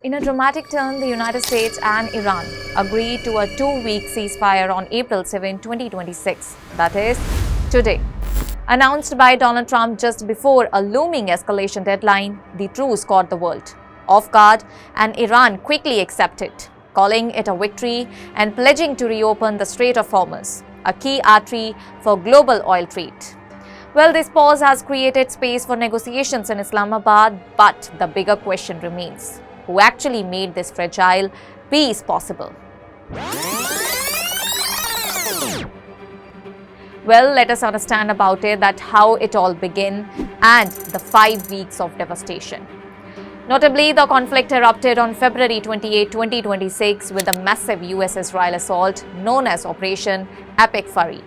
In a dramatic turn, the United States and Iran agreed to a 2-week ceasefire on April 7, 2026, that is, today. Announced by Donald Trump just before a looming escalation deadline, the truce caught the world off guard, and Iran quickly accepted, calling it a victory and pledging to reopen the Strait of Hormuz, a key artery for global oil trade. Well, this pause has created space for negotiations in Islamabad, but the bigger question remains: who actually made this fragile peace possible? Well, let us understand about it, that how it all began and the 5 weeks of devastation. Notably, the conflict erupted on February 28, 2026 with a massive US-Israel assault known as Operation Epic Fury.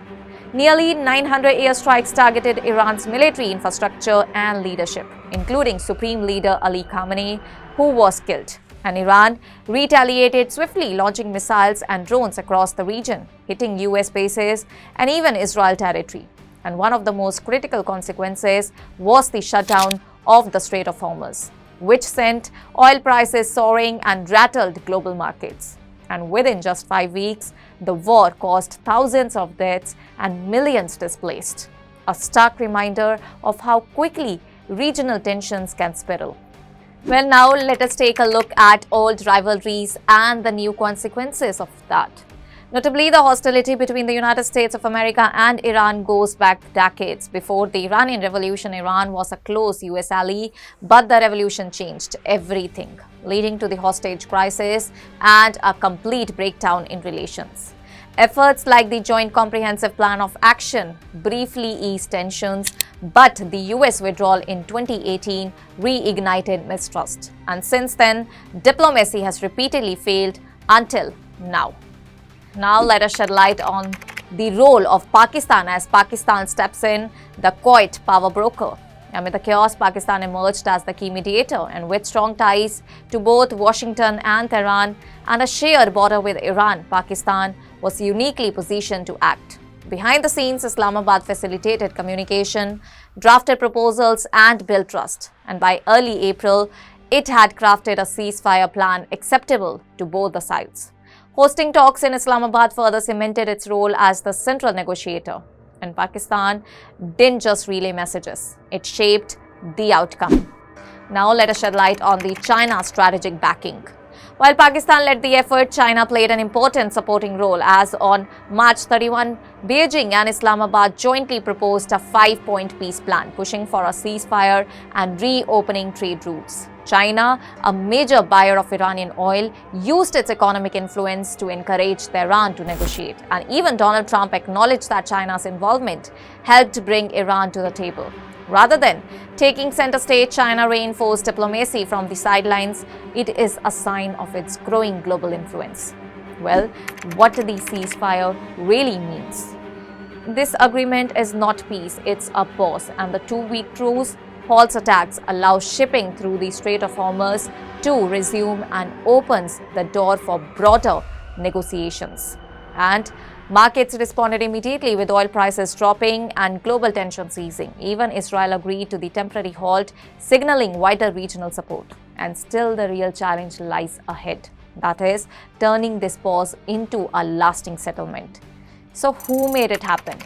Nearly 900 airstrikes targeted Iran's military infrastructure and leadership, including Supreme Leader Ali Khamenei, who was killed. And Iran retaliated swiftly, launching missiles and drones across the region, hitting US bases and even Israel territory. And one of the most critical consequences was the shutdown of the Strait of Hormuz, which sent oil prices soaring and rattled global markets. And within just 5 weeks, the war caused thousands of deaths and millions displaced. A stark reminder of how quickly regional tensions can spiral. Well, now let us take a look at old rivalries and the new consequences of that. Notably, the hostility between the United States of America and Iran goes back decades. Before the Iranian Revolution, Iran was a close US ally, but the revolution changed everything, leading to the hostage crisis and a complete breakdown in relations. Efforts like the Joint Comprehensive Plan of Action briefly eased tensions, but the US withdrawal in 2018 reignited mistrust. And since then, diplomacy has repeatedly failed until now. Now let us shed light on the role of Pakistan as Pakistan steps in, the quiet power broker. Amid the chaos, Pakistan emerged as the key mediator, and with strong ties to both Washington and Tehran and a shared border with Iran, Pakistan was uniquely positioned to act. Behind the scenes, Islamabad facilitated communication, drafted proposals and built trust. And by early April, it had crafted a ceasefire plan acceptable to both the sides. Hosting talks in Islamabad further cemented its role as the central negotiator. And Pakistan didn't just relay messages, it shaped the outcome. Now let us shed light on the China's strategic backing. While Pakistan led the effort, China played an important supporting role, as on March 31, Beijing and Islamabad jointly proposed a 5-point peace plan, pushing for a ceasefire and reopening trade routes. China, a major buyer of Iranian oil, used its economic influence to encourage Tehran to negotiate. And even Donald Trump acknowledged that China's involvement helped bring Iran to the table. Rather than taking center stage, China reinforced diplomacy from the sidelines. It is a sign of its growing global influence. Well, what the ceasefire really means? This agreement is not peace, it's a pause, and the 2-week truce halts attacks, allows shipping through the Strait of Hormuz to resume, and opens the door for broader negotiations. And markets responded immediately, with oil prices dropping and global tensions easing. Even Israel agreed to the temporary halt, signaling wider regional support. And still the real challenge lies ahead. That is, turning this pause into a lasting settlement. So who made it happen?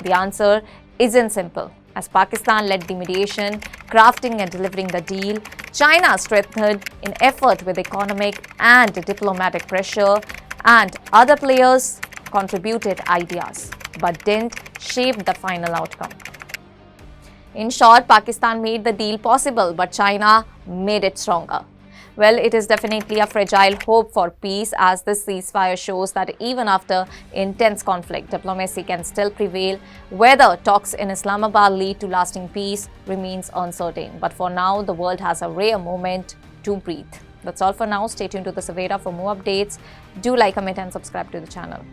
The answer isn't simple. As Pakistan led the mediation, crafting and delivering the deal, China strengthened in effort with economic and diplomatic pressure, and other players contributed ideas but didn't shape the final outcome. In short, Pakistan made the deal possible, but China made it stronger. Well, it is definitely a fragile hope for peace, as this ceasefire shows that even after intense conflict, diplomacy can still prevail. Whether talks in Islamabad lead to lasting peace remains uncertain. But for now, the world has a rare moment to breathe. That's all for now. Stay tuned to the Savera for more updates. Do like, comment and subscribe to the channel.